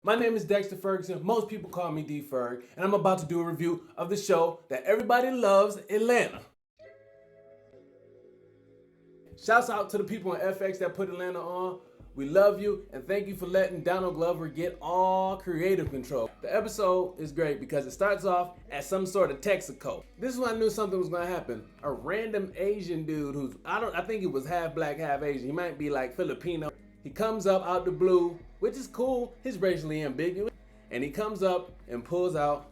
My name is Dexter Ferguson. Most people call me D-Ferg, and I'm about to do a review of the show that everybody loves, Atlanta. Shouts out to the people on FX that put Atlanta on. We love you, and thank you for letting Donald Glover get all creative control. The episode is great because it starts off at some sort of Texaco. This is when I knew something was gonna happen. A random Asian dude I think he was half black, half Asian. He might be like Filipino. He comes up out the blue, which is cool. He's racially ambiguous. And he comes up and pulls out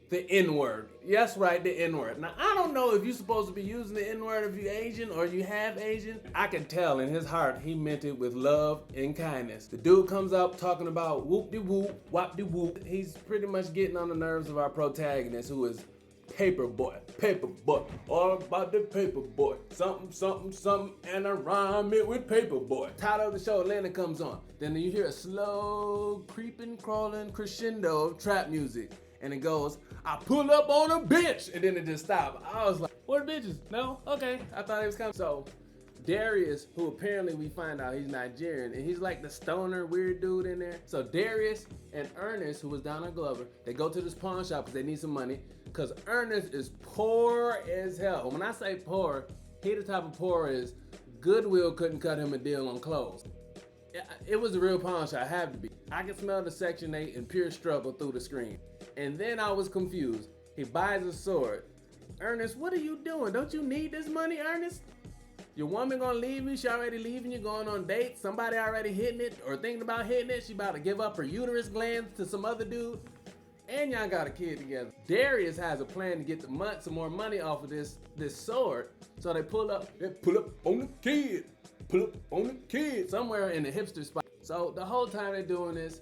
the N-word. Yes, right, the N-word. Now, I don't know if you're supposed to be using the N-word if you're Asian or you have Asian. I can tell in his heart he meant it with love and kindness. The dude comes up talking about whoop-de-whoop, wop-de-whoop. He's pretty much getting on the nerves of our protagonist, who is Paperboy, all about the Paperboy. Something, something, something, and I rhyme it with Paperboy. Title of the show, Atlanta, comes on. Then you hear a slow, creeping, crawling crescendo of trap music. And it goes, I pull up on a bitch, and then it just stops. I was like, what bitches? No? Okay, I thought it was coming. So, Darius, who apparently we find out he's Nigerian, and he's like the stoner weird dude in there. So Darius and Ernest, who was Donald Glover, they go to this pawn shop because they need some money, because Ernest is poor as hell. When I say poor, he the type of poor is Goodwill couldn't cut him a deal on clothes. It was a real pawn shop, had to be. I could smell the Section 8 and pure struggle through the screen. And then I was confused. He buys a sword. Ernest, what are you doing? Don't you need this money, Ernest? Your woman gonna leave you? She already leaving you, going on dates? Somebody already hitting it or thinking about hitting it? She about to give up her uterus glands to some other dude? And y'all got a kid together. Darius has a plan to get some more money off of this sword. So they pull up on the kid. Pull up on the kid. Somewhere in the hipster spot. So the whole time they're doing this,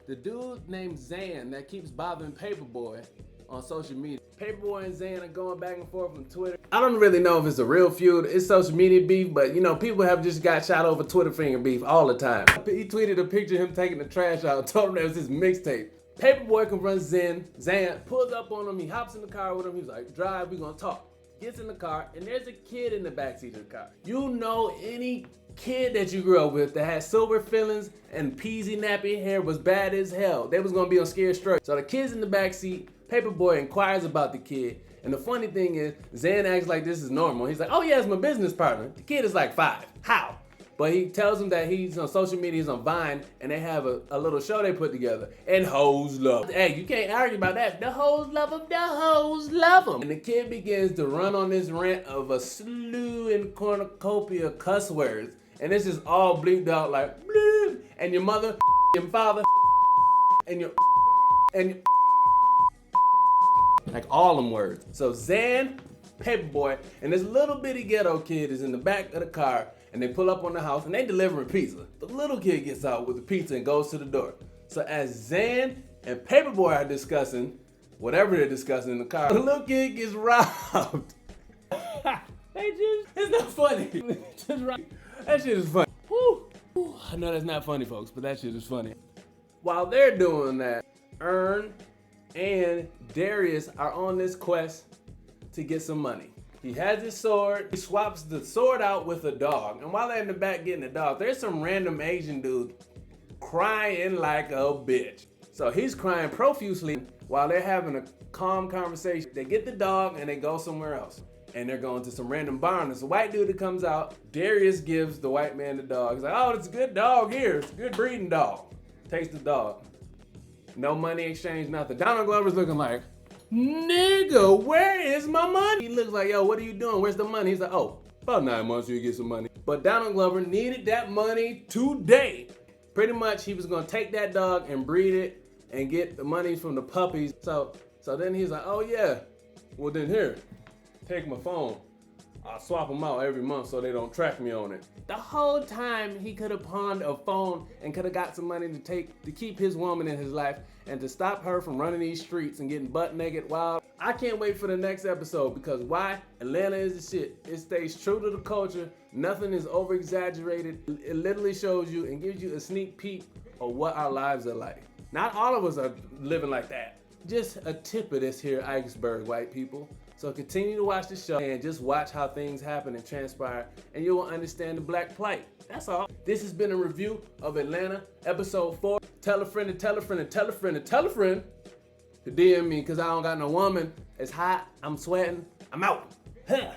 the dude named Zan that keeps bothering Paperboy on social media. Paperboy and Zan are going back and forth on Twitter. I don't really know if it's a real feud, it's social media beef, but you know, people have just got shot over Twitter finger beef all the time. He tweeted a picture of him taking the trash out, told him that was his mixtape. Paperboy confronts Zan, pulls up on him, he hops in the car with him, he's like, drive, we gonna talk. Gets in the car, and there's a kid in the backseat of the car. You know, any kid that you grew up with that had silver fillings and peasy nappy hair was bad as hell. They was gonna be on Scared Straight. So the kid's in the backseat, Paperboy inquires about the kid, and the funny thing is, Zan acts like this is normal. He's like, oh yeah, it's my business partner. The kid is like 5. How? But he tells him that he's on social media, he's on Vine, and they have a little show they put together. And hoes love him. Hey, you can't argue about that. The hoes love him, the hoes love him. And the kid begins to run on this rant of a slew and cornucopia of cuss words. And this is all bleeped out like, bleep, and your mother, your father, and your, like all them words. So Zan, Paperboy, and this little bitty ghetto kid is in the back of the car, and they pull up on the house and they delivering pizza. The little kid gets out with the pizza and goes to the door. So as Zan and Paperboy are discussing whatever they're discussing in the car, the little kid gets robbed. It's not funny. Just right. That shit is funny. Woo. I know that's not funny, folks, but that shit is funny. While they're doing that, Ern and Darius are on this quest to get some money. He has his sword, he swaps the sword out with a dog, and while they're in the back getting the dog, there's some random Asian dude crying like a bitch. So he's crying profusely while they're having a calm conversation. They get the dog and they go somewhere else. And they're going to some random barn. There's a white dude that comes out. Darius gives the white man the dog. He's like, oh, it's a good dog here. It's a good breeding dog. Takes the dog. No money exchange, nothing. Donald Glover's looking like, nigga, where is my money? He looks like, yo, what are you doing? Where's the money? He's like, oh, about 9 months you get some money. But Donald Glover needed that money today. Pretty much he was gonna take that dog and breed it and get the money from the puppies. So then he's like, oh yeah, well then here, take my phone. I'll swap them out every month so they don't track me on it. The whole time he could have pawned a phone and could have got some money to keep his woman in his life and to stop her from running these streets and getting butt naked wild. I can't wait for the next episode because why? Atlanta is the shit. It stays true to the culture. Nothing is over exaggerated. It literally shows you and gives you a sneak peek of what our lives are like. Not all of us are living like that. Just a tip of this here iceberg, white people. So continue to watch the show and just watch how things happen and transpire, and you will understand the black plight. That's all. This has been a review of Atlanta, episode 4. tell a friend to tell a friend to tell a friend to tell a friend to DM me because I don't got no woman. It's hot. I'm sweating. I'm out. Huh.